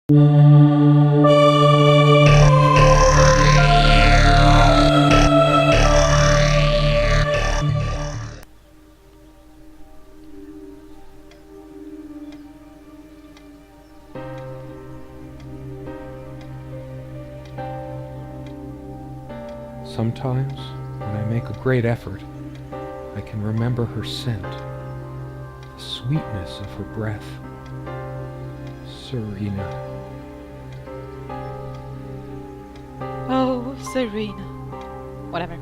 Sometimes, when I make a great effort, I can remember her scent, the sweetness of her breath. Serena. Oh, Serena. Whatever.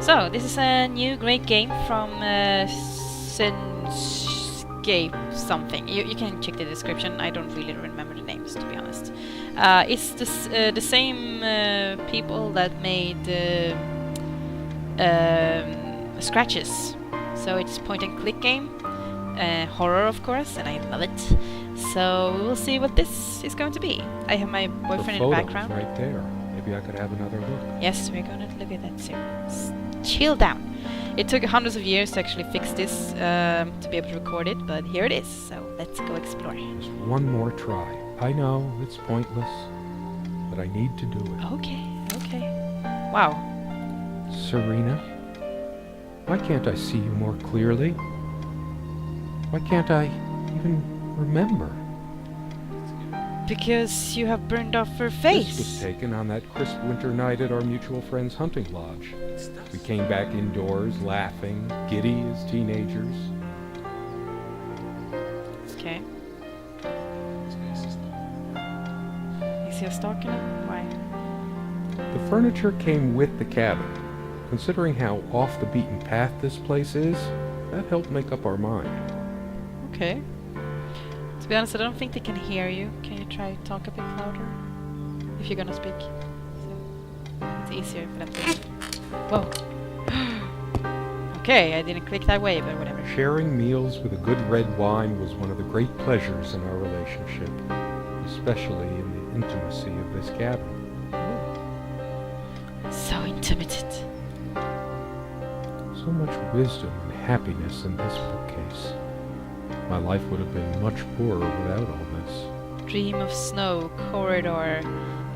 So, this is a new great game from Senscape something. You can check the description. I don't really remember the names, to be honest. It's the same people that made Scratches. So it's point and click game. Horror, of course, and I love it. So we'll see what this is going to be. I have my boyfriend in the background. Right there. Maybe I could have another look. Yes, we're going to look at that soon. Chill down. It took hundreds of years to actually fix this, to be able to record it, but here it is. So let's go explore. Just one more try. I know it's pointless, but I need to do it. Okay, okay. Wow. Serena, why can't I see you more clearly? Why can't I even remember? Because you have burned off her This face. was taken on that crisp winter night at our mutual friend's hunting lodge. We came back indoors laughing, giddy as teenagers. Okay. Is he stalking him? Why? The furniture came with the cabin. Considering how off the beaten path this place is, that helped make up our mind. Okay. To be honest, I don't think they can hear you. Can you try to talk a bit louder? If you're gonna speak. So it's easier for them to... Whoa. Okay, I didn't click that way, but whatever. Sharing meals with a good red wine was one of the great pleasures in our relationship, especially in the intimacy of this cabin. So intimate. So much wisdom and happiness in this bookcase. My life would have been much poorer without all this. Dream of snow, corridor.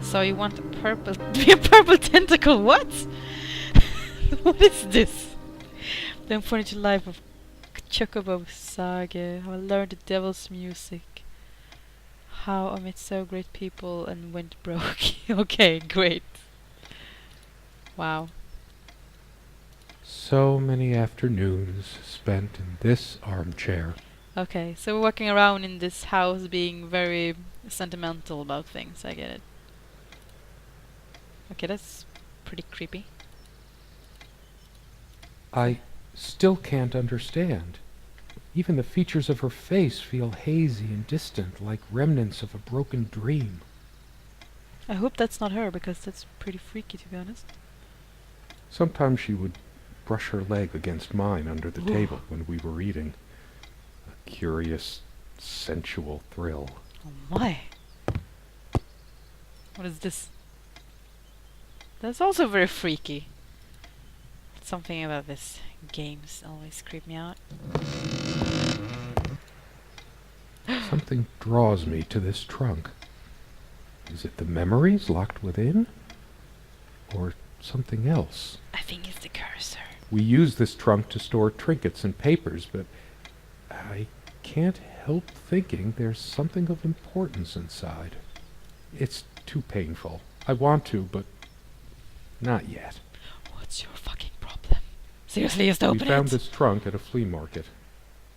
So you want a purple... a purple tentacle, what? What is this? The unfortunate life of Chocobo Saga. How I learned the devil's music. How I met so great people and went broke. Okay, great. Wow. So many afternoons spent in this armchair. Okay, so we're walking around in this house being very sentimental about things, I get it. Okay, that's pretty creepy. I still can't understand. Even the features of her face feel hazy and distant, like remnants of a broken dream. I hope that's not her, because that's pretty freaky, to be honest. Sometimes she would brush her leg against mine under the table when we were eating. A curious, sensual thrill. Oh my! What is this? That's also very freaky. Something about this games always creep me out. Something draws me to this trunk. Is it the memories locked within? Or something else? I think it's the cursor. We use this trunk to store trinkets and papers, but I can't help thinking there's something of importance inside. It's too painful. I want to, but not yet. What's your fucking problem? Seriously, just open it! We found this trunk at a flea market.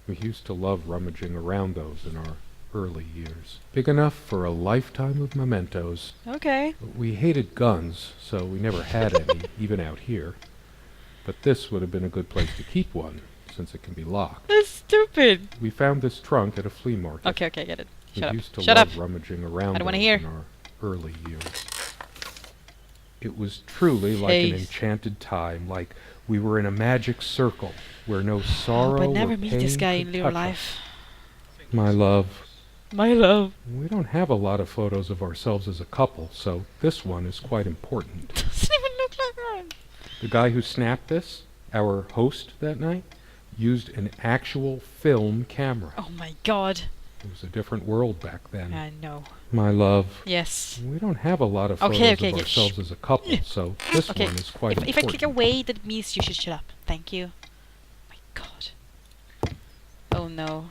We used to love rummaging around those in our early years. Big enough for a lifetime of mementos. Okay. We hated guns, so we never had any, even out here. But this would have been a good place to keep one, since it can be locked. That's stupid! We found this trunk at a flea market. Okay, okay, get it. We Shut up. used to Shut love up! rummaging around I don't wanna those hear. in our early years. It was truly like an Jeez. enchanted time, like we were in a magic circle where no sorrow But never or meet pain this guy in could real touch life. us. My love, My love. we don't have a lot of photos of ourselves as a couple, so this one is quite important. Doesn't even look like that. The guy who snapped this, our host that night, used an actual film camera. Oh my god. It was a different world back then. I know. My love, Yes. we don't have a lot of Okay, photos of ourselves as a couple, so this Okay. one is quite If I important. click away, that means you should shut up. Thank you. My God. Oh no.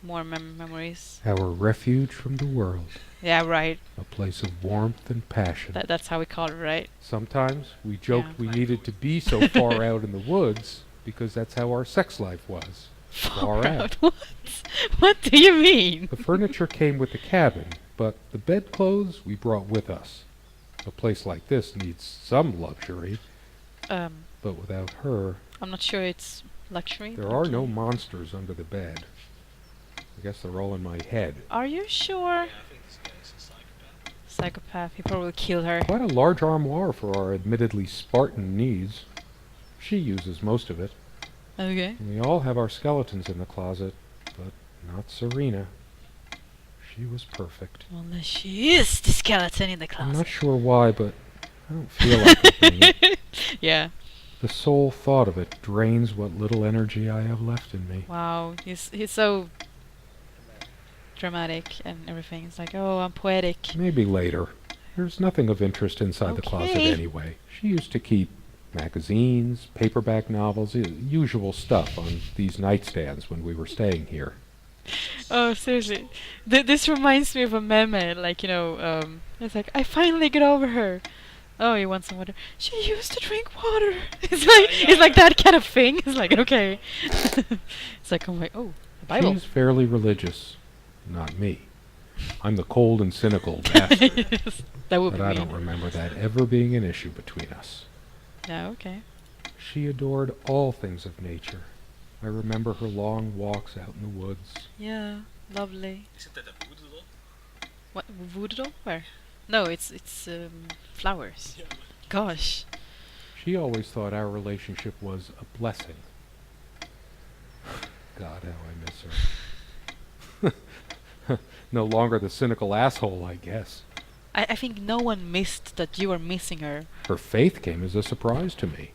More memories. Our refuge from the world, Yeah, right. a place of warmth and passion. That's how we call it, right? Sometimes we joked Yeah. we needed to be so far out in the woods because that's how our sex life was. Far out. What? What do you mean? The furniture came with the cabin, but the bedclothes we brought with us. A place like this needs some luxury, but without her, I'm not sure it's luxury. there but are okay. no monsters under the bed. I guess they're all in my head. Are you sure? Psychopath. He probably killed her. Quite a large armoire for our admittedly Spartan needs. She uses most of it. Okay. We all have our skeletons in the closet, but not Serena. She was perfect. Well, she is the skeleton in the I'm not closet. sure why, but I don't feel like opening it. Yeah. The sole thought of it drains what little energy I have left in me. Wow. He's so dramatic and everything. It's like, oh, I'm poetic. Maybe later. There's nothing of interest inside the closet Okay. anyway. She used to keep magazines, paperback novels, usual stuff on these nightstands when we were staying here. Oh, seriously. This reminds me of a meme. Like, it's like, I finally get over her. Oh, you want some water? She used to drink water. It's like that kind of thing. It's like, okay. It's like, I'm like, oh, a Bible. She's fairly religious. Not me. I'm the cold and cynical bastard. Yes, that would But be I me. don't remember that ever being an issue between us. Yeah, okay. She adored all things of nature. I remember her long walks out in the woods. Yeah, lovely. Isn't that a voodoo doll? What, voodoo doll? Where? No, it's flowers. Yeah, Gosh. She always thought our relationship was a blessing. God, how I miss her. No longer the cynical asshole, I guess. I think no one missed that you were missing her. Her faith came as a surprise to me.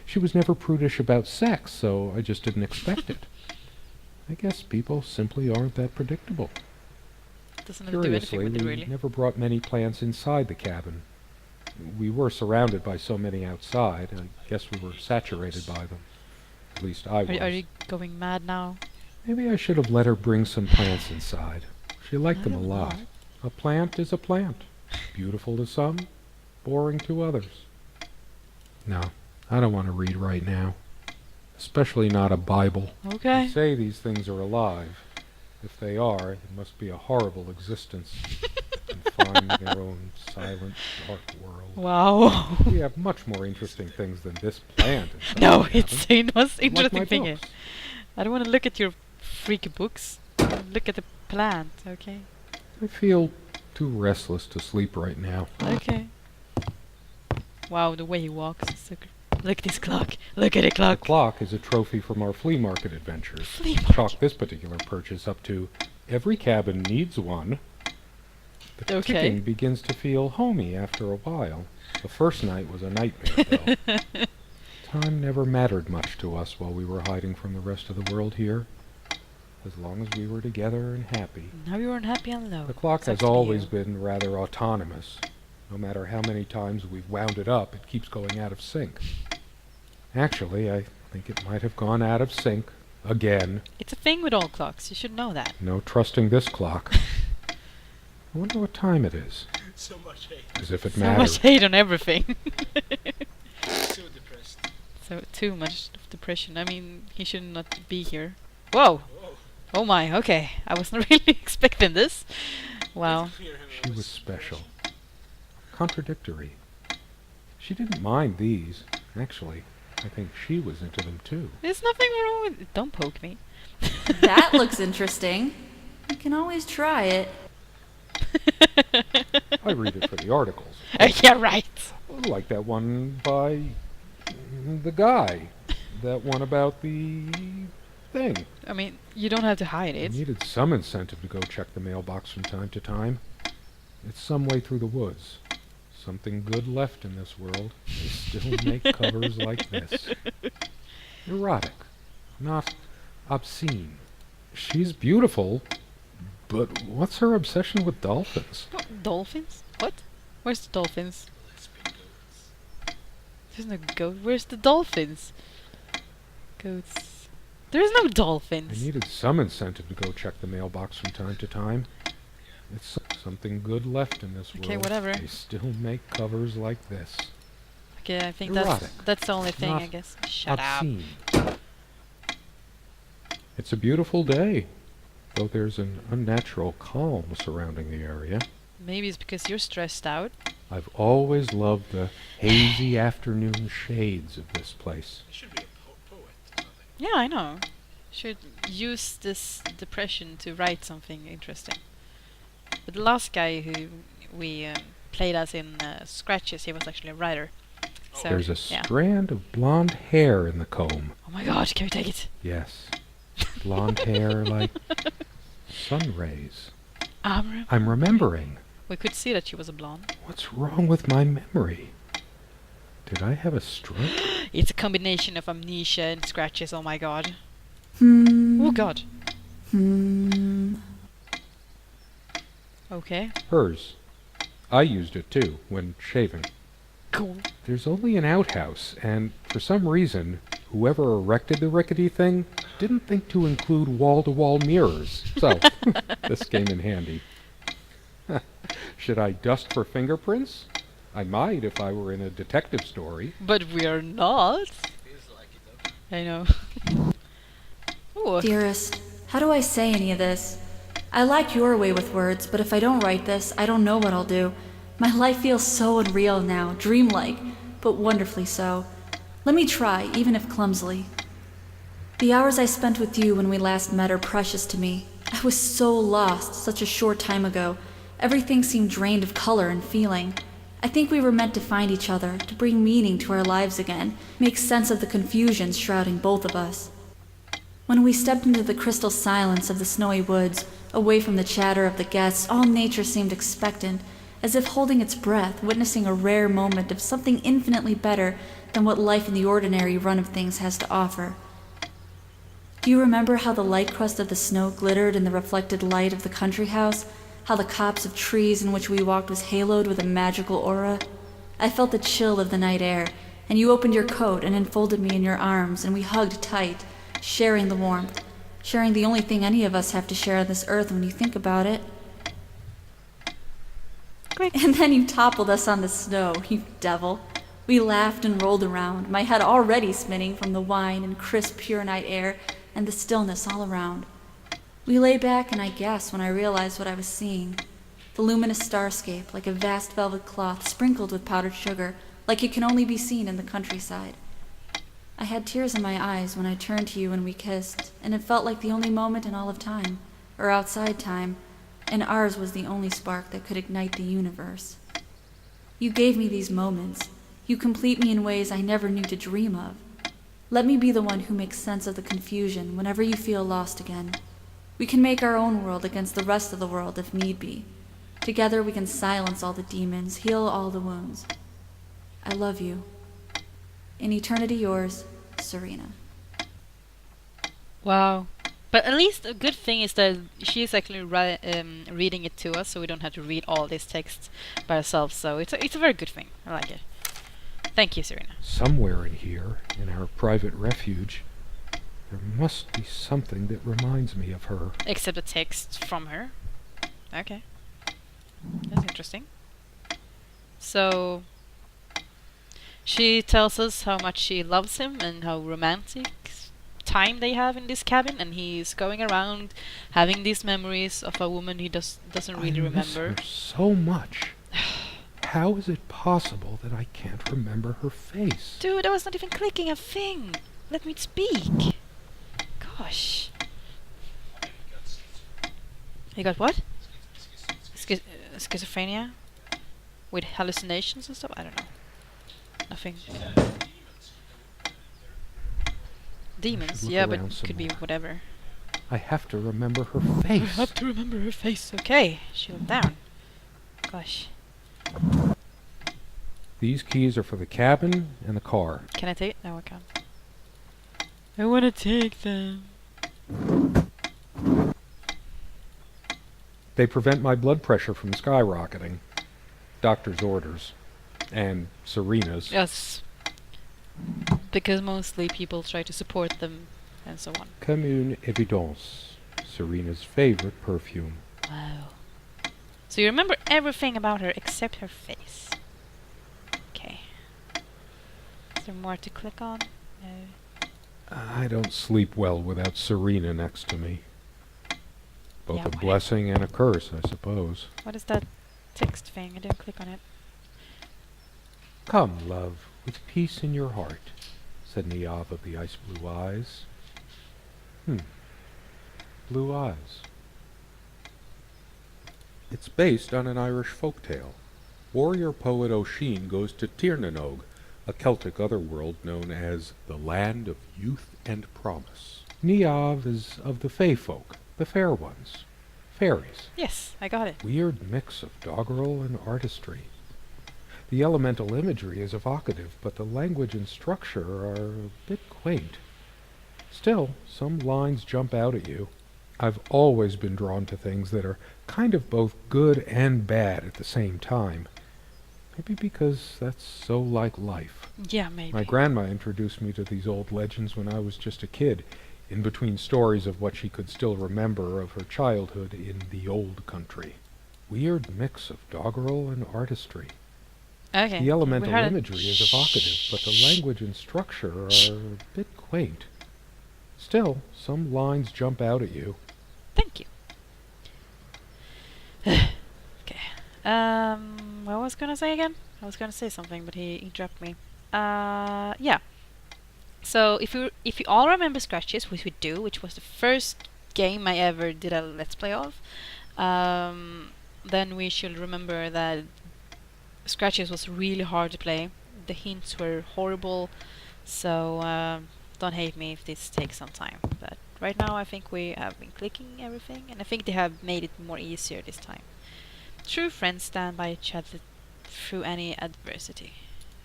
She was never prudish about sex, so I just didn't expect it. I guess people simply aren't that predictable. Doesn't have to do anything Curiously, with it, we really. never brought many plants inside the cabin. We were surrounded by so many outside, I guess we were saturated by them. At least I was. Are you going mad now? Maybe I should have let her bring some plants inside. She liked I them a don't lot. know. A plant is a plant. Beautiful to some, boring to others. No, I don't want to read right now. Especially not a Bible. Okay. They say these things are alive. If they are, it must be a horrible existence. Confined in their own silent, dark world. Wow. We have much more interesting things than this plant. inside No, the it's cabin. the most Like interesting my thing. books. I don't want to look at your freaky books. Look at the plant, okay? I feel too restless to sleep right now. Okay. Wow, the way he walks is so look at this clock. Look at the The clock. clock is a trophy from our flea market adventures. Flea market. Chalk this particular purchase up to every cabin needs one. The Okay. ticking begins to feel homey after a while. The first night was a nightmare, though. Time never mattered much to us while we were hiding from the rest of the world here. As long as we were together and happy. Now you're unhappy and low. The clock It's up has to always you. been rather autonomous. No matter how many times we've wound it up, it keeps going out of sync. Actually, I think it might have gone out of sync again. It's a thing with all clocks. You should know that. No trusting this clock. I wonder what time it is. So much hate. As if it So mattered. much hate on everything. So depressed. So too much of depression. I mean, he should not be here. Whoa. Whoa. Oh my. Okay. I wasn't really expecting this. Wow. She was special. Contradictory. She didn't mind these. Actually, I think she was into them too. There's nothing wrong with it. Don't poke me. That looks interesting. You can always try it. I read it for the articles. Yeah, right. Like that one by the guy. That one about the thing. I mean, you don't have to hide I it. needed some incentive to go check the mailbox from time to time. It's some way through the woods. Something good left in this world. They still make covers like this. Erotic. Not obscene. She's beautiful, But what's her obsession with dolphins? What, dolphins? What? Where's the dolphins? Lesbian goats. There's no goat. Where's the dolphins? Goats. There's no I dolphins. needed some incentive to go check the mailbox from time to time. It's something good left in this world. Okay, whatever. They still make covers like this. Okay, I think Erotic. that's the only thing, Not I guess. Shut up. Obscene. It's a beautiful day, though there's an unnatural calm surrounding the area. Maybe it's because you're stressed out. I've always loved the hazy afternoon shades of this place. You should be a poet or something. Yeah, I know. Should use this depression to write something interesting. But the last guy who we played as in Scratches, he was actually a writer. So, There's a yeah. strand of blonde hair in the comb. Oh my god, can we take it? Yes. Blonde hair like sun rays. I'm remembering. We could see that she was a blonde. What's wrong with my memory? Did I have a stroke? It's a combination of amnesia and Scratches, oh my god. Hmm. Oh god. Hmm. Okay. Hers. I used it too, when shaving. Cool. There's only an outhouse, and for some reason, whoever erected the rickety thing didn't think to include wall-to-wall mirrors. So, this came in handy. Should I dust for fingerprints? I might if I were in a detective story. But we're not. Feels like it though. I know. Ooh. Dearest, how do I say any of this? I like your way with words, but if I don't write this, I don't know what I'll do. My life feels so unreal now, dreamlike, but wonderfully so. Let me try, even if clumsily. The hours I spent with you when we last met are precious to me. I was so lost such a short time ago. Everything seemed drained of color and feeling. I think we were meant to find each other, to bring meaning to our lives again, make sense of the confusion shrouding both of us. When we stepped into the crystal silence of the snowy woods, away from the chatter of the guests, all nature seemed expectant, as if holding its breath, witnessing a rare moment of something infinitely better than what life in the ordinary run of things has to offer. Do you remember how the light crust of the snow glittered in the reflected light of the country house? How the copse of trees in which we walked was haloed with a magical aura? I felt the chill of the night air, and you opened your coat and enfolded me in your arms, and we hugged tight, sharing the warmth, sharing the only thing any of us have to share on this earth when you think about it. And then you toppled us on the snow, you devil. We laughed and rolled around, my head already spinning from the wine and crisp, pure night air and the stillness all around. We lay back, and I gasped when I realized what I was seeing. The luminous starscape, like a vast velvet cloth sprinkled with powdered sugar, like it can only be seen in the countryside. I had tears in my eyes when I turned to you and we kissed, and it felt like the only moment in all of time, or outside time, and ours was the only spark that could ignite the universe. You gave me these moments. You complete me in ways I never knew to dream of. Let me be the one who makes sense of the confusion whenever you feel lost again. We can make our own world against the rest of the world if need be. Together we can silence all the demons, heal all the wounds. I love you. In eternity yours, Serena. Wow. But at least a good thing is that she's actually reading it to us, so we don't have to read all this text by ourselves. So it's a very good thing. I like it. Thank you, Serena. Somewhere in here, in our private refuge, there must be something that reminds me of her. Except a text from her. Okay. That's interesting. So she tells us how much she loves him and how romantic time they have in this cabin, and he's going around having these memories of a woman he doesn't really I miss remember. her so much. How is it possible that I can't remember her face? Dude, I was not even clicking a thing. Let me speak. Gosh. You got what? Schizophrenia? With hallucinations and stuff? I don't know. Nothing. Demons? look Yeah, but around some could be more. whatever. I have to remember her I face. have to remember her face. Okay, she went down. Gosh. These keys are for the cabin and the car. Can I take it? No, I can't. I wanna take them. They prevent my blood pressure from skyrocketing. Doctor's orders. And Serena's. Yes. Because mostly people try to support them and so on. Comme une évidence. Serena's favorite perfume. Wow. So you remember everything about her except her face. Okay. Is there more to click on? No. I don't sleep well without Serena next to me. Both Yeah, a why? blessing and a curse, I suppose. What is that text thing? I didn't click on it. Come, love, with peace in your heart, said Niamh of the ice blue eyes. Blue eyes. It's based on an Irish folk tale. Warrior poet O'Sheen goes to Tirnanog, a Celtic otherworld known as the Land of Youth and Promise. Niamh is of the Fey folk, the fair ones, fairies. Yes, I got it. Weird mix of doggerel and artistry. The elemental imagery is evocative, but the language and structure are a bit quaint. Still, some lines jump out at you. I've always been drawn to things that are kind of both good and bad at the same time. Maybe because that's so like life. Yeah, maybe. My grandma introduced me to these old legends when I was just a kid, in between stories of what she could still remember of her childhood in the old country. Weird mix of doggerel and artistry. Okay. The elemental we heard it. imagery is evocative, but the language and structure are a bit quaint. Still, some lines jump out at you. Thank you. Okay. What was I gonna say again? I was gonna say something, but he interrupted me. Yeah. So if you all remember Scratches, which we do, which was the first game I ever did a Let's Play of, then we should remember that Scratches was really hard to play. The hints were horrible, so don't hate me if this takes some time. But right now I think we have been clicking everything, and I think they have made it more easier this time. True friends stand by each other through any adversity.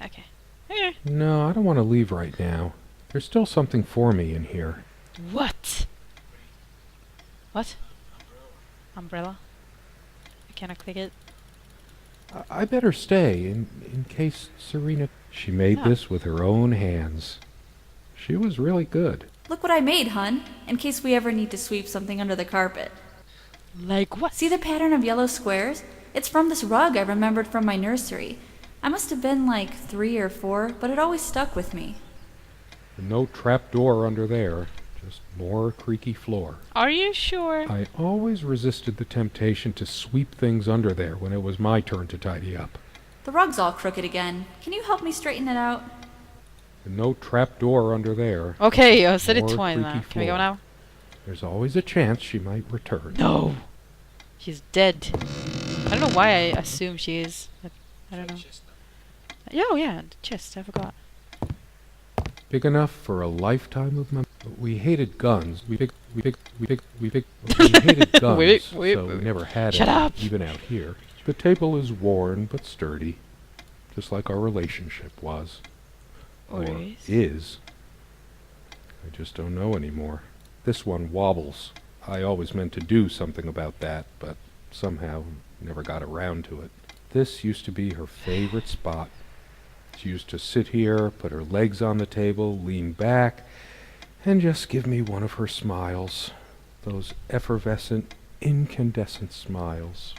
Okay. Okay. No, I don't want to leave right now. There's still something for me in here. What? What? Umbrella? Can I click it? I better stay, in case Serena... She made Ah. this with her own hands. She was really good. Look what I made, hun, in case we ever need to sweep something under the carpet. Like what? See the pattern of yellow squares? It's from this rug I remembered from my nursery. I must have been like 3 or 4, but it always stuck with me. No trap door under there, just more creaky floor. Are you sure? I always resisted the temptation to sweep things under there when it was my turn to tidy up. The rug's all crooked again. Can you help me straighten it out? No trap door under there. Okay, I said it More twice now. creaky Can we go floor. now? There's always a chance she might return. No! She's dead. I don't know why I assume she is. But I don't know. Chest now. Yeah, oh yeah, the chest, I forgot. Big enough for a lifetime of we hated guns. We hated guns, Wait, so we never had Shut it, up. even out here. The table is worn but sturdy, just like our relationship was. Or is. is. I just don't know anymore. This one wobbles. I always meant to do something about that, but somehow never got around to it. This used to be her favorite spot. She used to sit here, put her legs on the table, lean back, and just give me one of her smiles. Those effervescent, incandescent smiles.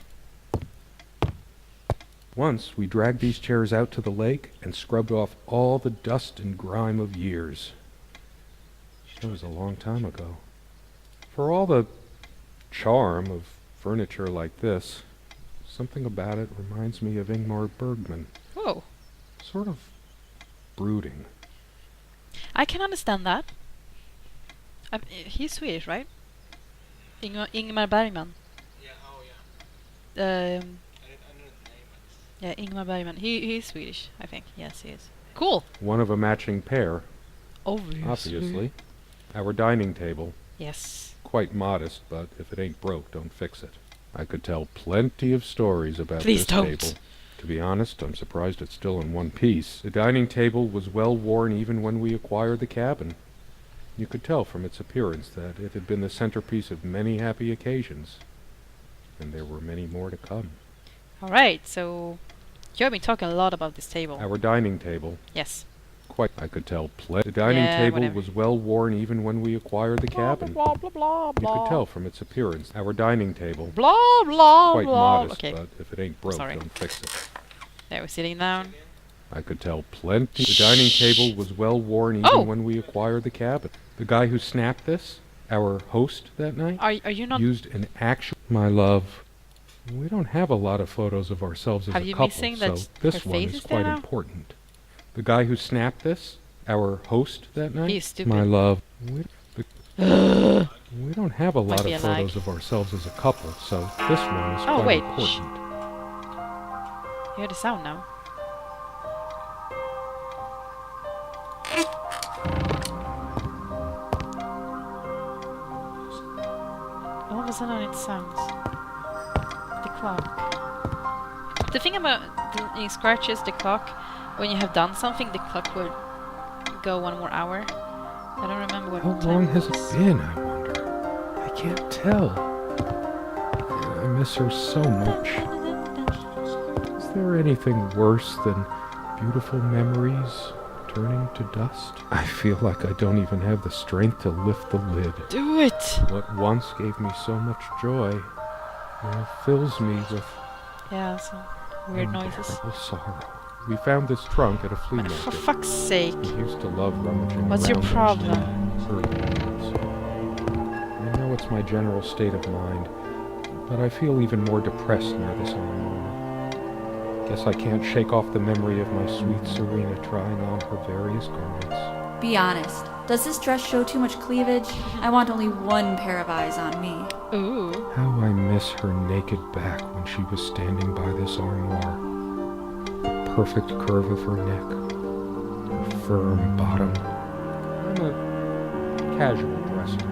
Once we dragged these chairs out to the lake and scrubbed off all the dust and grime of years. That was a long time ago. For all the charm of furniture like this, something about it reminds me of Ingmar Bergman. Whoa. Sort of brooding. I can understand that. He's Swedish, right? Ingmar Bergman. Yeah, oh Um, yeah. I didn't name it. yeah, Ingmar Bergman. He's Swedish, I think. Yes, he is. Cool. One of a matching pair, Obviously. obviously. Our dining table. Yes. Quite modest, but if it ain't broke, don't fix it. I could tell plenty of stories about Please this don't. table. To be honest, I'm surprised it's still in one piece. The dining table was well worn even when we acquired the cabin. You could tell from its appearance that it had been the centerpiece of many happy occasions. and there were many more to come. Alright, so you have been talking a lot about this table. Our dining table, Yes. quite, I could tell, the dining Yeah, table whatever. was well worn even when we acquired the cabin. Blah blah blah You blah. could tell from its appearance. Our dining table, Blah blah quite blah. modest, Okay. but if it ain't broke, Sorry. don't fix it. There, we're sitting down. I could tell plenty. The dining table was well worn even Oh! when we acquired the cabin. The guy who snapped this, our host that night, Are you not? used an actual... My love, we don't have a lot of photos of ourselves as Have a you couple, missing so that this her one face is is there quite now? important. The guy who snapped this, our host that night, He's stupid. my love, we don't have a lot be of a lag. photos of ourselves as a couple, so this one is Oh, quite wait, important. You hear the sound now. All of a sudden it sounds. The clock. The thing about the scratches the clock, when you have done something, the clock will go 1 more hour. I don't remember what How time long it has it was. been, I wonder? I can't tell. I miss her so much. Is there anything worse than beautiful memories turning to dust? I feel like I don't even have the strength to lift the lid. Do it! What once gave me so much joy now fills me with Yeah, some weird noises. unbearable sorrow. We found this trunk at a flea Man, for market. fuck's sake. We used to love rummaging What's your around those problem? early days. I know it's my general state of mind, but I feel even more depressed near this armor. Guess I can't shake off the memory of my sweet Serena trying on her various garments. Be honest. Does this dress show too much cleavage? I want only one pair of eyes on me. Ooh. How I miss her naked back when she was standing by this armoire. The perfect curve of her neck, her firm bottom. I'm a casual dresser.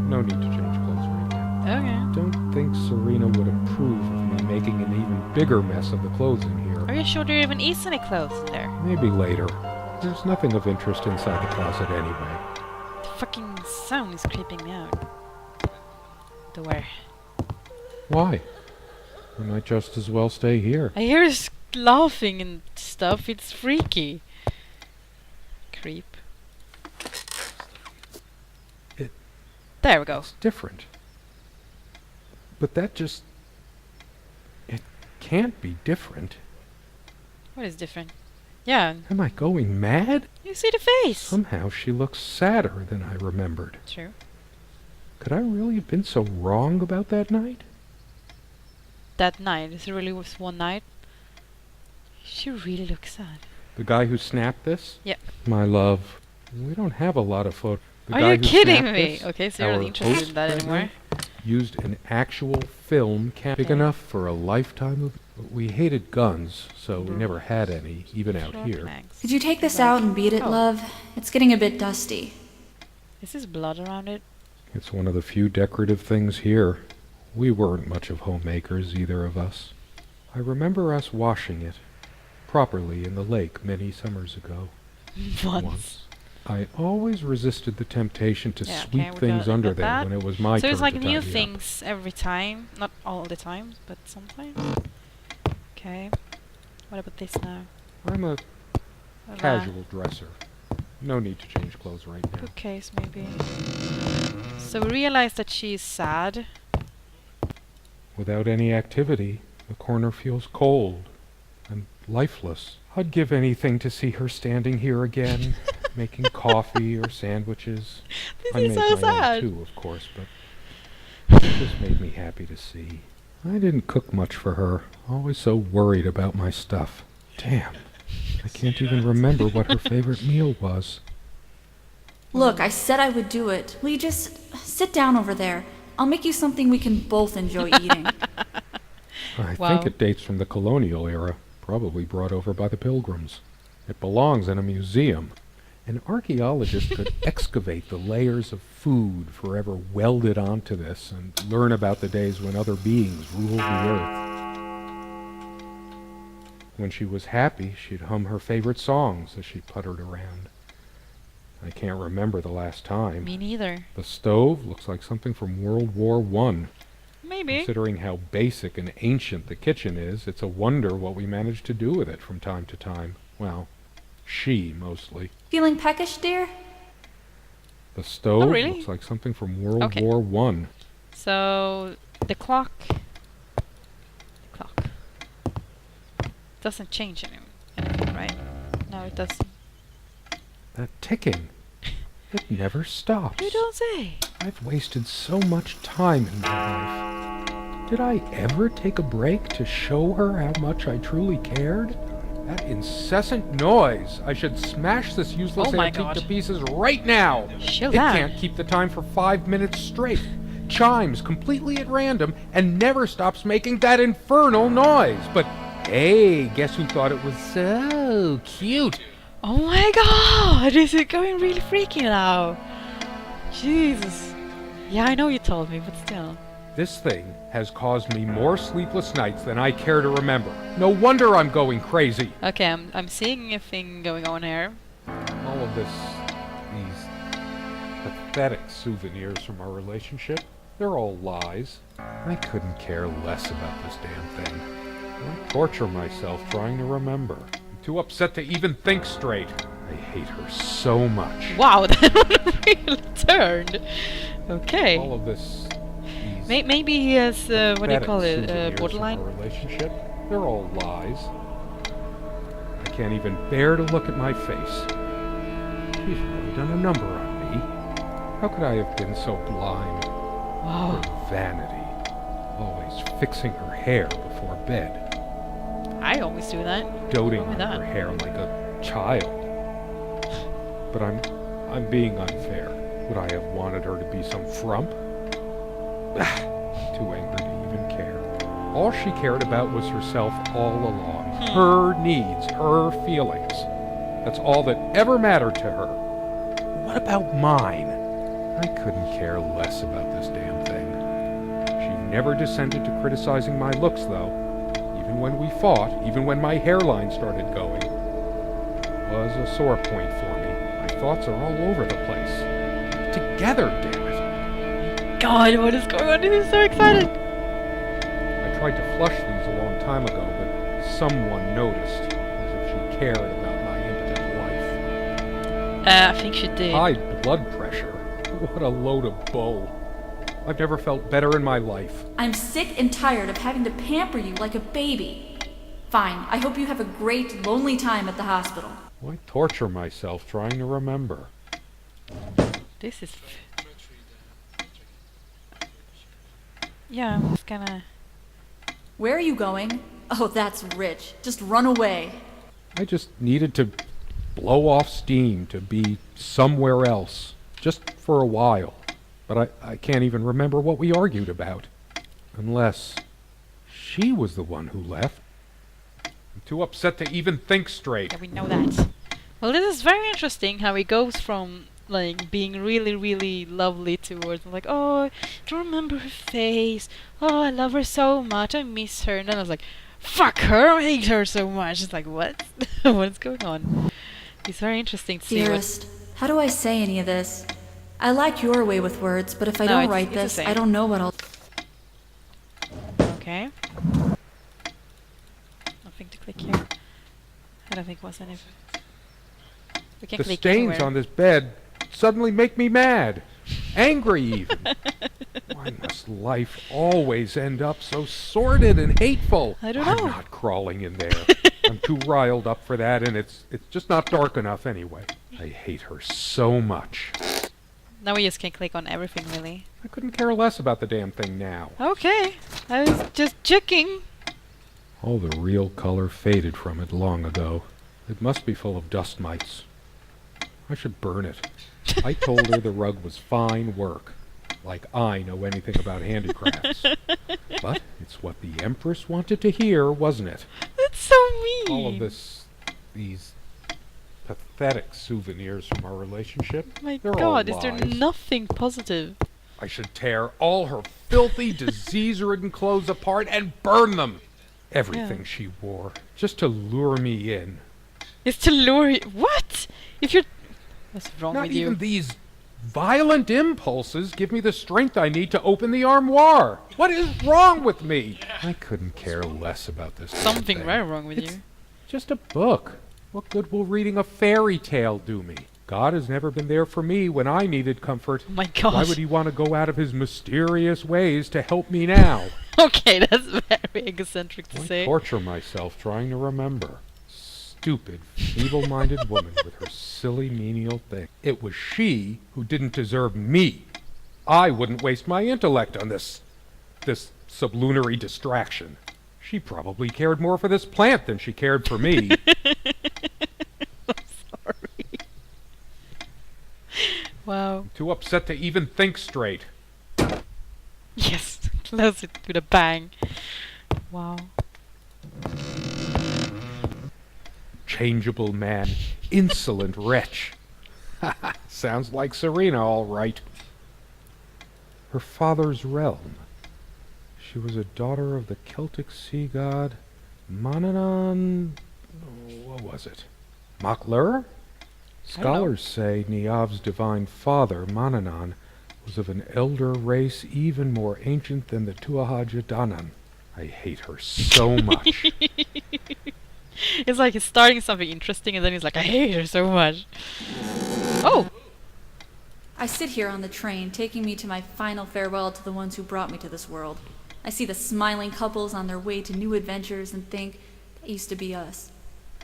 No need to change clothes right now. Okay. Don't think Serena would approve of me making an even bigger mess of the clothes in here. Are you sure there even is any clothes in there? Maybe later. There's nothing of interest inside the closet anyway. The fucking sound is creeping me out. Door. Why? I might just as well stay here. I hear us laughing and stuff. It's freaky. Creep. It- There we go. It's different. But that just... It can't be different. What is different? Yeah, Am I going mad? you see the face. Somehow she looks sadder than I remembered. True. Could I really have been so wrong about that night? That night, it really was one night. She really looks sad. The guy who snapped this? Yeah. My love, we don't have a lot of photos. Are you kidding me? Okay, so you're not our interested host in that that anymore. night, used an actual film camera big Okay. enough for a lifetime of... We hated guns, so we Mhm. never had any, even out Short here. legs. Could you take this Like- out and beat it, Oh. love? It's getting a bit dusty. Is this blood around it? It's one of the few decorative things here. We weren't much of homemakers, either of us. I remember us washing it properly in the lake many summers ago. Once. I always resisted the temptation to Yeah, okay, sweep we things got under that. there when it was my So turn it's like to new tidy up. things every time. Not all the time, but sometimes. Okay. What about this now? I'm a What casual dresser. No need to change clothes right now. Bookcase, maybe. So we realize that she's sad. Without any activity, the corner feels cold and lifeless. I'd give anything to see her standing here again, making coffee or sandwiches. This I is made so my own sad. too, of course, but it just made me happy to see. I didn't cook much for her, always so worried about my stuff. Damn, I can't even remember what her favorite meal was. Look, I said I would do it. Will you just sit down over there? I'll make you something we can both enjoy eating. I Wow. think it dates from the colonial era, probably brought over by the Pilgrims. It belongs in a museum. An archaeologist could excavate the layers of food forever welded onto this and learn about the days when other beings ruled the earth. When she was happy, she'd hum her favorite songs as she puttered around. I can't remember the last time. Me neither. The stove looks like something from World War I. Maybe Maybe. Considering how basic and ancient the kitchen is, it's a wonder what we managed to do with it from time to time. Well, she mostly. Feeling peckish, dear? The stove Oh, really? looks like something from World Okay. War One. So the clock doesn't change anything, right? No, it doesn't. That ticking. It never stops. You don't say. I've wasted so much time in my life. Did I ever take a break to show her how much I truly cared? That incessant noise! I should smash this useless Oh my antique to God. pieces right now! Chill It down. can't keep the time for 5 minutes straight. Chimes completely at random and never stops making that infernal noise. But hey, guess who thought it was so cute? Oh my god! Is it going really freaky now? Jesus. Yeah, I know you told me, but still. This thing has caused me more sleepless nights than I care to remember. No wonder I'm going crazy. Okay, I'm seeing a thing going on here. All of these pathetic souvenirs from our relationship, they're all lies. I couldn't care less about this damn thing. I torture myself trying to remember. I'm too upset to even think straight. I hate her so much. Wow, that really turned. Okay. All of these Maybe he has, what do you pathetic call it, souvenirs from borderline? our relationship, they're all lies. I can't even bear to look at my face. She's really done a number on me. How could I have been so blind? Wow. Her vanity. Always fixing her hair before bed. I always do that. Doting What's on wrong with her that? hair like a child. But I'm being unfair. Would I have wanted her to be some frump? Too angry to even care. All she cared about was herself all along. Her needs, her feelings. That's all that ever mattered to her. What about mine? I couldn't care less about this damn thing. She never descended to criticizing my looks, though. Even when we fought, even when my hairline started going. It was a sore point for me. My thoughts are all over the place. Together, damn it. God, what is going on? This is so excited. I tried to flush these a long time ago, but someone noticed, as if she cared about my impotent life. I think she did. High blood pressure. What a load of bull. I've never felt better in my life. I'm sick and tired of having to pamper you like a baby. Fine, I hope you have a great, lonely time at the hospital. Why torture myself trying to remember? This is... Yeah, I'm just gonna... Where are you going? Oh, that's rich. Just run away. I just needed to blow off steam, to be somewhere else, just for a while. But I can't even remember what we argued about. Unless she was the one who left. I'm too upset to even think straight. Yeah, we know that. Well, this is very interesting how he goes from, like, being really, really lovely towards, like, oh, do you remember her face? Oh, I love her so much. I miss her. And then I was like, fuck her. I hate her so much. It's like, what? What's going on? It's very interesting to see what... Dearest, how do I say any of this? I like your way with words, but if I No, don't it's write the this, same. I don't know what I'll... Okay. Nothing to click here. I don't think it was anything. We can The click stains anywhere. on this bed suddenly make me mad. Angry even. Why must life always end up so sordid and hateful? I don't I'm know. not crawling in there. I'm too riled up for that, and it's just not dark enough anyway. I hate her so much. Now we just can click on everything, really. I couldn't care less about the damn thing now. Okay. I was just checking. All the real color faded from it long ago. It must be full of dust mites. I should burn it. I told her the rug was fine work. Like I know anything about handicrafts. But it's what the Empress wanted to hear, wasn't it? That's so mean. All of these pathetic souvenirs from our relationship. My They're God, all is there lies. nothing positive? I should tear all her filthy, disease-ridden clothes apart and burn them. Everything she wore, just to lure me in. It's to lure you. What? If you're... What's wrong Not with even you? these violent impulses give me the strength I need to open the armoire. What is wrong with me? I couldn't care less about this. Something thing. very wrong with It's you. just a book. What good will reading a fairy tale do me? God has never been there for me when I needed comfort. Oh my gosh. Why would he want to go out of his mysterious ways to help me now? Okay, that's very egocentric to Why say. torture myself trying to remember? Stupid, feeble-minded woman with her silly menial thing. It was she who didn't deserve me. I wouldn't waste my intellect on this sublunary distraction. She probably cared more for this plant than she cared for me. Sorry. Wow. Too upset to even think straight. Yes, close it with a bang. Wow. Changeable man, insolent wretch. Sounds like Serena, all right. Her father's realm. She was a daughter of the Celtic sea god Manannán. What was it? Maclur? Scholars say Niamh's divine father, Manannán, was of an elder race even more ancient than the Tuatha Danann. I hate her so much. It's like he's starting something interesting and then he's like, I hate her so much. Oh! I sit here on the train, taking me to my final farewell to the ones who brought me to this world. I see the smiling couples on their way to new adventures and think, that used to be us.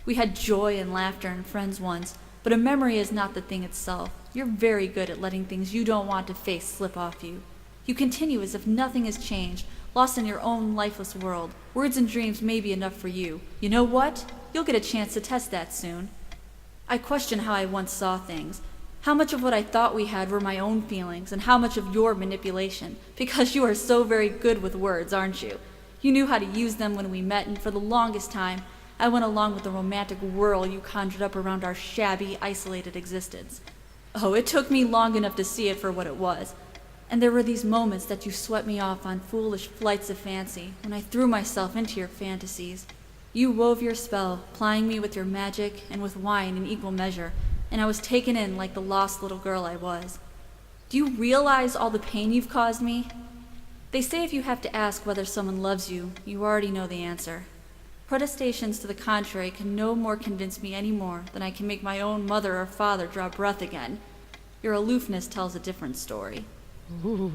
We had joy and laughter and friends once, but a memory is not the thing itself. You're very good at letting things you don't want to face slip off you. You continue as if nothing has changed, lost in your own lifeless world. Words and dreams may be enough for you. You know what? You'll get a chance to test that soon. I question how I once saw things. How much of what I thought we had were my own feelings, and how much of your manipulation, because you are so very good with words, aren't you? You knew how to use them when we met, and for the longest time, I went along with the romantic whirl you conjured up around our shabby, isolated existence. Oh, it took me long enough to see it for what it was. And there were these moments that you swept me off on foolish flights of fancy, when I threw myself into your fantasies. You wove your spell, plying me with your magic and with wine in equal measure, and I was taken in like the lost little girl I was. Do you realize all the pain you've caused me? They say if you have to ask whether someone loves you, you already know the answer. Protestations to the contrary can no more convince me any more than I can make my own mother or father draw breath again. Your aloofness tells a different story. Ooh.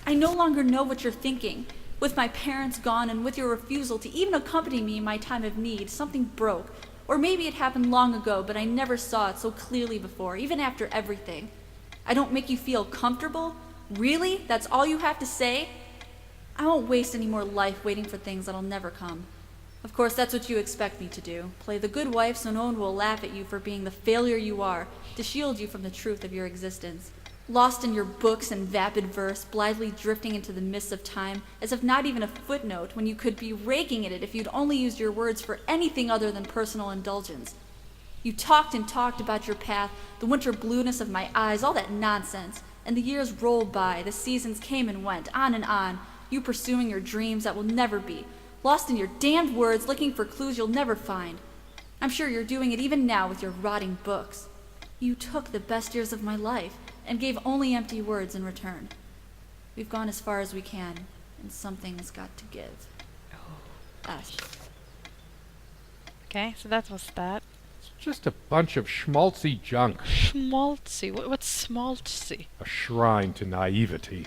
I no longer know what you're thinking. With my parents gone and with your refusal to even accompany me in my time of need, something broke. Or maybe it happened long ago, but I never saw it so clearly before, even after everything. I don't make you feel comfortable? Really? That's all you have to say? I won't waste any more life waiting for things that'll never come. Of course, that's what you expect me to do. Play the good wife so no one will laugh at you for being the failure you are, to shield you from the truth of your existence. Lost in your books and vapid verse, blithely drifting into the mists of time, as if not even a footnote, when you could be raking at it if you'd only used your words for anything other than personal indulgence. You talked and talked about your path, the winter blueness of my eyes, all that nonsense. And the years rolled by, the seasons came and went, on, you pursuing your dreams that will never be, lost in your damned words, looking for clues you'll never find. I'm sure you're doing it even now with your rotting books. You took the best years of my life, and gave only empty words in return. We've gone as far as we can, and something's got to give. Ash. Okay, so that was that. It's just a bunch of schmaltzy junk. Schmaltzy. What's schmaltzy? A shrine to naivety.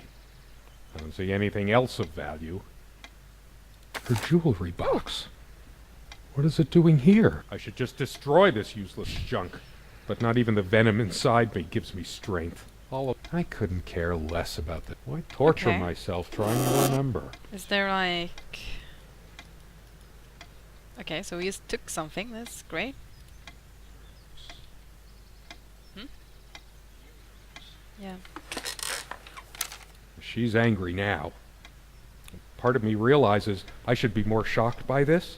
I don't see anything else of value. Her jewelry box. What is it doing here? I should just destroy this useless junk. But not even the venom inside me gives me strength. I couldn't care less about that. Why torture Okay. myself trying to remember? Is there like... Okay, so we just took something. That's great. Yeah. She's angry now. Part of me realizes I should be more shocked by this,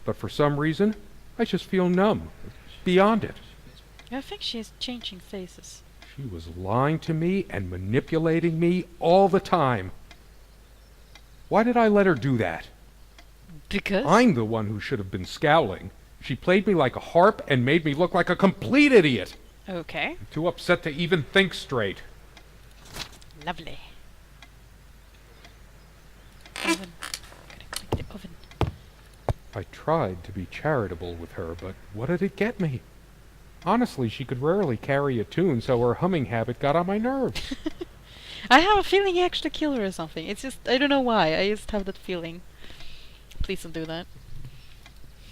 but for some reason, I just feel numb. Beyond it. I think she's changing faces. She was lying to me and manipulating me all the time. Why did I let her do that? Because? I'm the one who should have been scowling. She played me like a harp and made me look like a complete idiot. Okay. I'm too upset to even think straight. Lovely. Oven. Gotta click the oven. I tried to be charitable with her, but what did it get me? Honestly, she could rarely carry a tune, so her humming habit got on my nerves. I have a feeling he actually killed her or something. It's just, I don't know why. I just have that feeling. Please don't do that.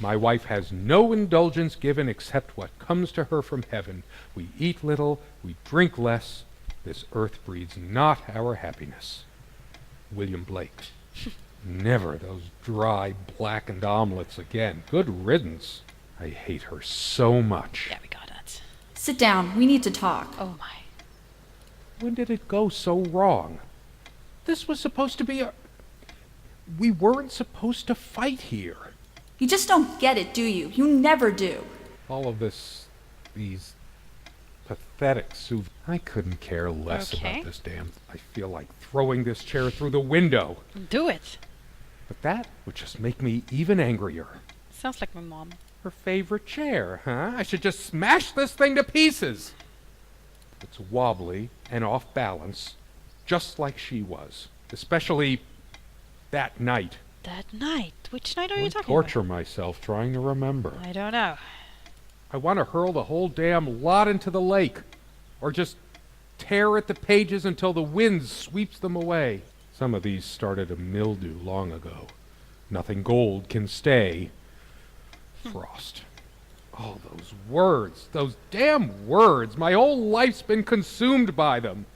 My wife has no indulgence given except what comes to her from heaven. We eat little, we drink less. This earth breeds not our happiness. William Blake. Never those dry, blackened omelets again. Good riddance. I hate her so much. Yeah, we got that. Sit down. We need to talk. Oh my. When did it go so wrong? This was supposed to be a... We weren't supposed to fight here. You just don't get it, do you? You never do. All of this... these... pathetic I couldn't care less Okay. about this damn... I feel like throwing this chair through the window. Do it. But that would just make me even angrier. Sounds like my mom. Her favorite chair, huh? I should just smash this thing to pieces. It's wobbly and off balance, just like she was. Especially that night. That night? Which night are you I talking torture myself trying to remember. about? I don't know. I want to hurl the whole damn lot into the lake. Or just tear at the pages until the wind sweeps them away. Some of these started to mildew long ago. Nothing gold can stay. Frost. All those damn words. My whole life's been consumed by them.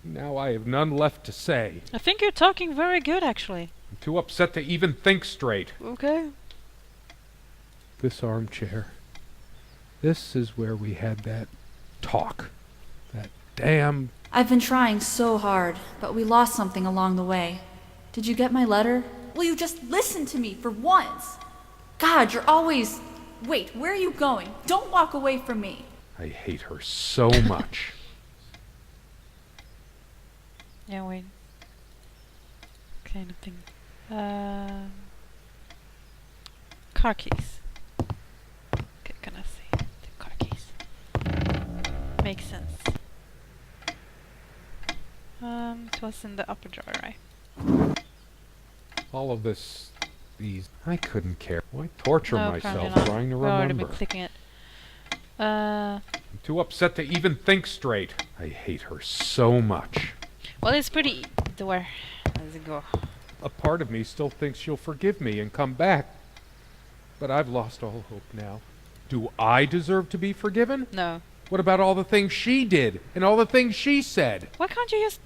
Now I have none left to say. I think you're talking very good, actually. I'm too upset to even think straight. Okay. This armchair. This is where we had that talk. That damn... I've been trying so hard, but we lost something along the way. Did you get my letter? Will you just listen to me for once? God, you're always... Wait, where are you going? Don't walk away from me. I hate her so much. Yeah, wait. Kind of thing. Car keys. Okay, can I see the car keys? Makes sense. It was in the upper drawer, right? All of this... these... I couldn't care. Why torture No, myself apparently not. trying to We've already remember? been clicking it. I'm too upset to even think straight. I hate her so much. Well, it's pretty... Where does it go? A part of me still thinks she'll forgive me and come back. But I've lost all hope now. Do I deserve to be forgiven? No. What about all the things she did and all the things she said? Why can't you just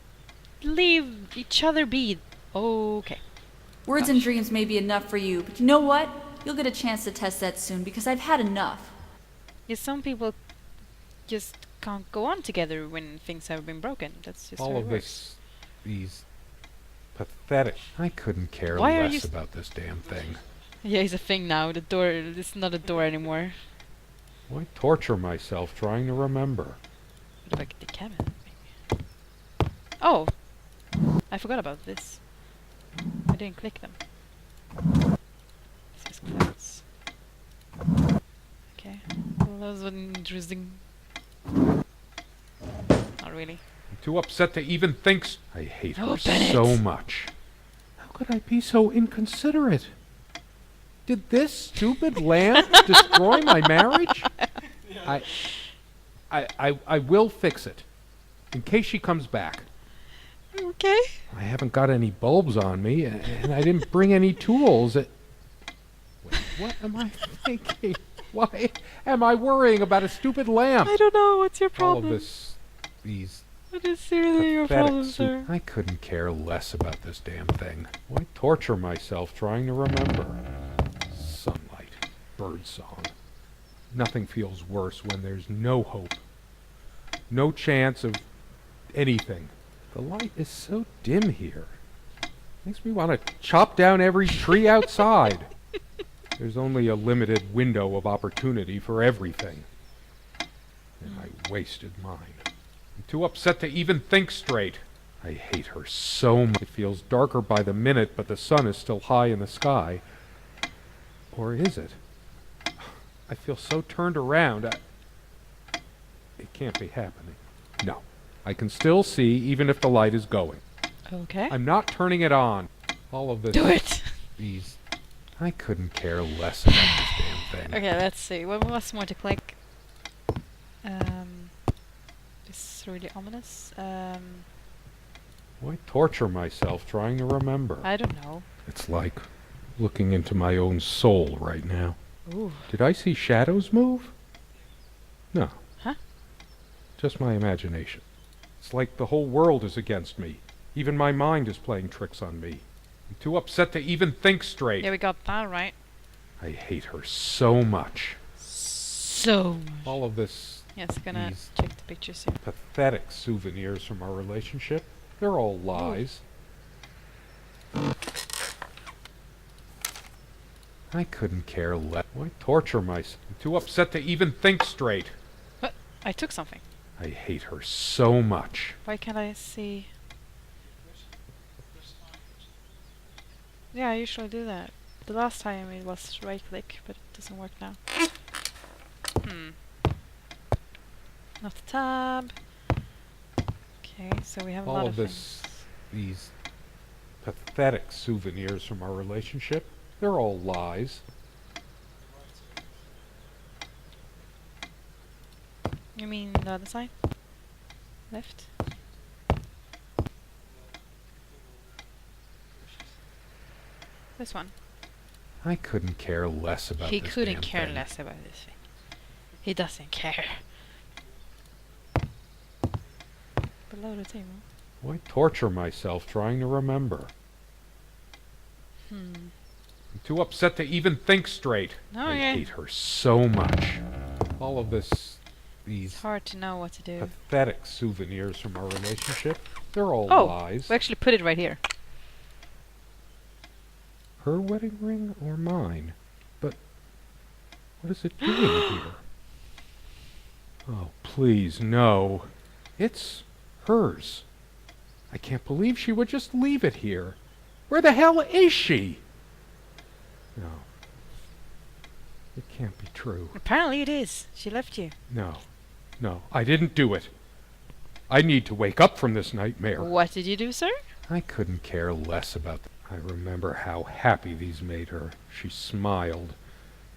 leave each other be? Okay. Words and dreams may be enough for you, but you know what? You'll get a chance to test that soon because I've had enough. Yeah, some people just can't go on together when things have been broken. That's just All how it of works. this... these... pathetic... I couldn't care Why are less you about this damn thing. Yeah, it's a thing now. The door, it's not a door anymore. Why torture myself trying to remember? What about the cabin? Maybe. Oh! I forgot about this. I didn't click them. This is clouds. Okay. Well, that was interesting. Not really. I'm too upset to even think... I hate her Open so it. much. How could I be so inconsiderate? Did this stupid lamp destroy my marriage? I will fix it. In case she comes back. Okay. I haven't got any bulbs on me, and I didn't bring any tools. Wait, what am I thinking? Why am I worrying about a stupid lamp? I don't know. What's your All of problem? this... these... What is seriously your pathetic problem, soup. sir? I couldn't care less about this damn thing. Why torture myself trying to remember? Sunlight, birdsong. Nothing feels worse when there's no hope. No chance of anything. The light is so dim here. Makes me want to chop down every tree outside. There's only a limited window of opportunity for everything. And I wasted mine. I'm too upset to even think straight. I hate her so much. It feels darker by the minute, but the sun is still high in the sky. Or is it? I feel so turned around. It can't be happening. No. I can still see even if the light is going. Okay. I'm not turning it on. All of this... Do it! These... I couldn't care less about this damn thing. Okay, let's see. What was more to click? This is really ominous. Why torture myself trying to remember? I don't know. It's like looking into my own soul right now. Ooh. Did I see shadows move? No. Huh? Just my imagination. It's like the whole world is against me. Even my mind is playing tricks on me. I'm too upset to even think straight. Yeah, we got that right. I hate her so much. So much. All of this Yes, gonna these check the pictures here. pathetic souvenirs from our relationship, they're all lies. I couldn't care less. Why torture myself? I'm too upset to even think straight. What? I took something. I hate her so much. Why can't I see? Yeah, I usually do that. The last time it was right click, but it doesn't work now. Not the tab. Okay, so we have a All lot of of this, these pathetic souvenirs from our relationship, they're all lies. things. You mean the other side? Left? This one. I couldn't care less about He this couldn't damn care thing. less about this thing. He doesn't care. Below the table. Why torture myself trying to remember? I'm too upset to even think straight. No, I yeah. hate her so much. All of this, these It's hard to know what to do. pathetic souvenirs from our relationship, they're all Oh, lies. we actually put it right here. Her wedding ring or mine? But what is it doing here? Oh, please, no. It's hers. I can't believe she would just leave it here. Where the hell is she? No. It can't be true. Apparently it is. She left you. No. No, I didn't do it. I need to wake up from this nightmare. What did you do, sir? I couldn't care less about I remember how happy these made her. She smiled.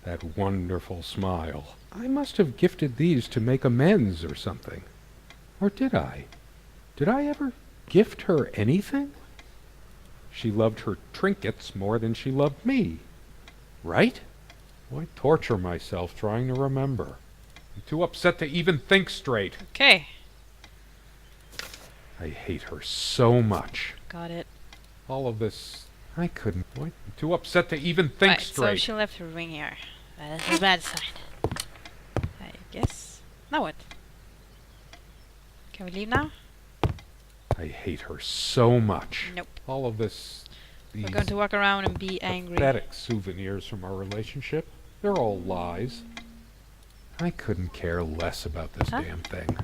That wonderful smile. I must have gifted these to make amends or something. Or did I? Did I ever gift her anything? She loved her trinkets more than she loved me. Right? Why torture myself trying to remember? I'm too upset to even think straight. Okay. I hate her so much. Got it. All of this... I couldn't... I'm too upset to even think Right, straight. so she left her ring here. That's the bad side. I guess. Now what? Can we leave now? I hate her so much. Nope. All of this... We're going to walk around and be angry. pathetic souvenirs from our relationship, they're all lies. I couldn't care less about this Huh? damn thing.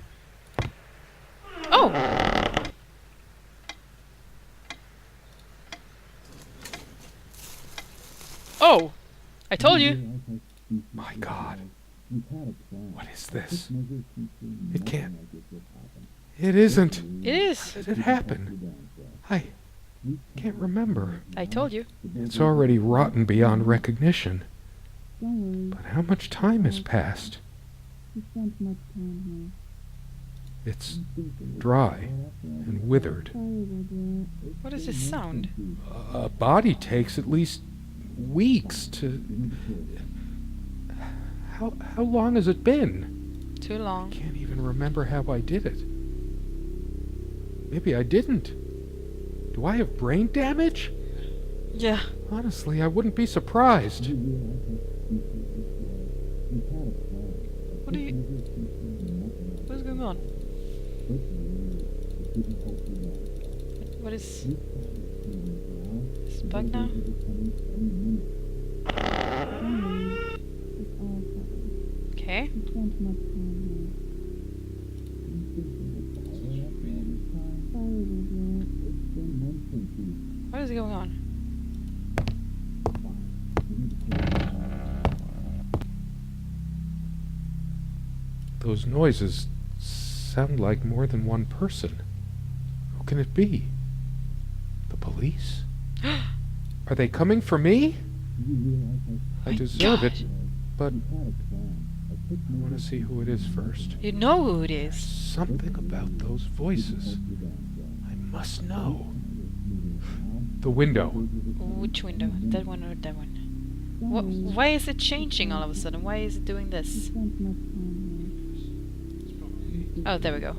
Oh! Oh! I told you! My God. What is this? It can't... It isn't. It is! Did it happen? I can't remember. I told you. It's already rotten beyond recognition. But how much time has passed? It's dry and withered. What is this sound? A body takes at least weeks to... How long has it been? Too long. Can't even remember how I did it. Maybe I didn't. Do I have brain damage? Yeah. Honestly, I wouldn't be surprised. What are you... What is going on? What is... Is it bug now? Okay. What is going on? Those noises sound like more than one person. Who can it be? The police? Are they coming for me? I deserve it, but I want to see who it is first. You know who it is. Something about those voices. I must know. The window. Which window? That one or that one? Why is it changing all of a sudden? Why is it doing this? Oh, there we go.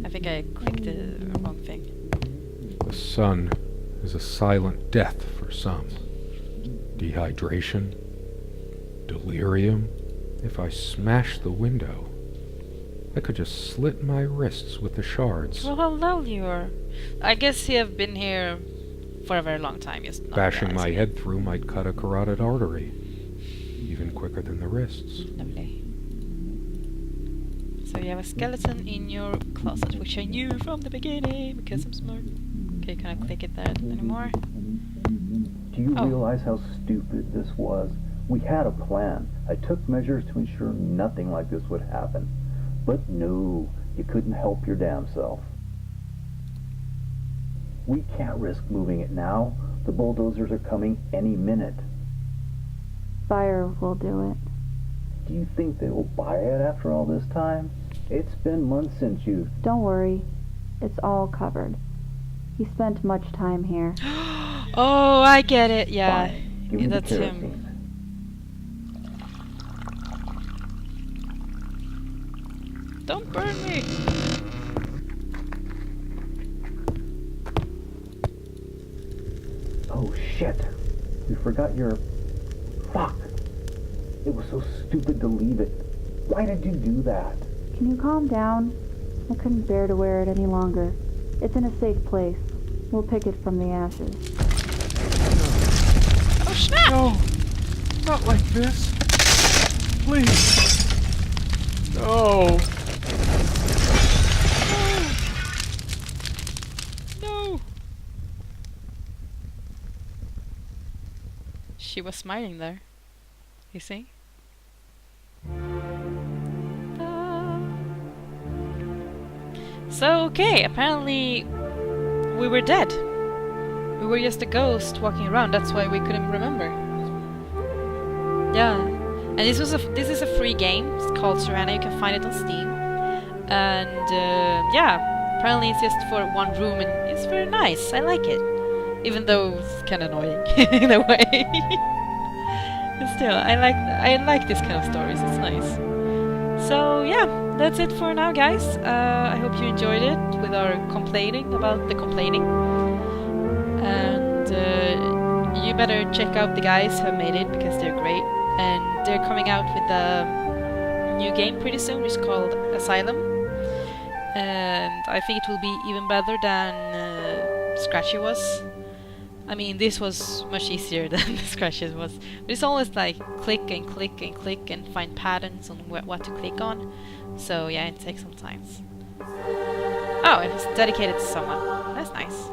I think I clicked the wrong thing. The sun is a silent death for some. Dehydration. Delirium. If I smash the window, I could just slit my wrists with the shards. Well, hello, you're. I guess you have been here for a very long time. Just not Bashing my realizing. head through might cut a carotid artery. Even quicker than the wrists. Lovely. So you have a skeleton in your closet, which I knew from the beginning because I'm smart. Okay, can I click it there anymore? Do you Oh. realize how stupid this was? We had a plan. I took measures to ensure nothing like this would happen. But no, you couldn't help your damn self. We can't risk moving it now. The bulldozers are coming any minute. Fire will do it. Do you think they will buy it after all this time? It's been months since you... Don't worry. It's all covered. He spent much time here. Oh, I get it. Yeah, Fine. Give me the that's him. kerosene. Don't burn me. Oh shit. You forgot your... Fuck. It was so stupid to leave it. Why did you do that? Can you calm down? I couldn't bear to wear it any longer. It's in a safe place. We'll pick it from the ashes. Oh snap! No! Not like this! Please! No! No! She was smiling there. You see? So, okay, apparently we were dead. We were just a ghost walking around, that's why we couldn't remember. Yeah. And this is a free game. It's called Serena, you can find it on Steam. And yeah, apparently it's just for one room and it's very nice. I like it. Even though it's kinda annoying in a way. But still, I like this kind of stories, it's nice. So yeah, that's it for now, guys. I hope you enjoyed it with our complaining about the complaining. And you better check out the guys who have made it because they're great. And they're coming out with a new game pretty soon, which is called Asylum. And I think it will be even better than Scratchy was. I mean, this was much easier than Scratches was. But it's always like click and click and click and find patterns on what to click on. So yeah, it takes some time. Oh, and it's dedicated to someone. That's nice.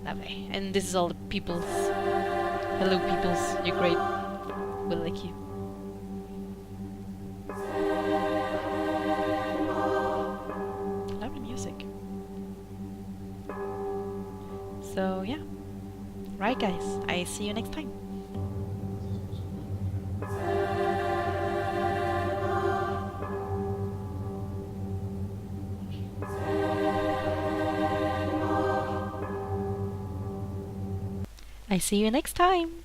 Lovely. And this is all the peoples. Hello peoples, you're great. We like you. Lovely music. So yeah. Right guys, I see you next time. I see you next time.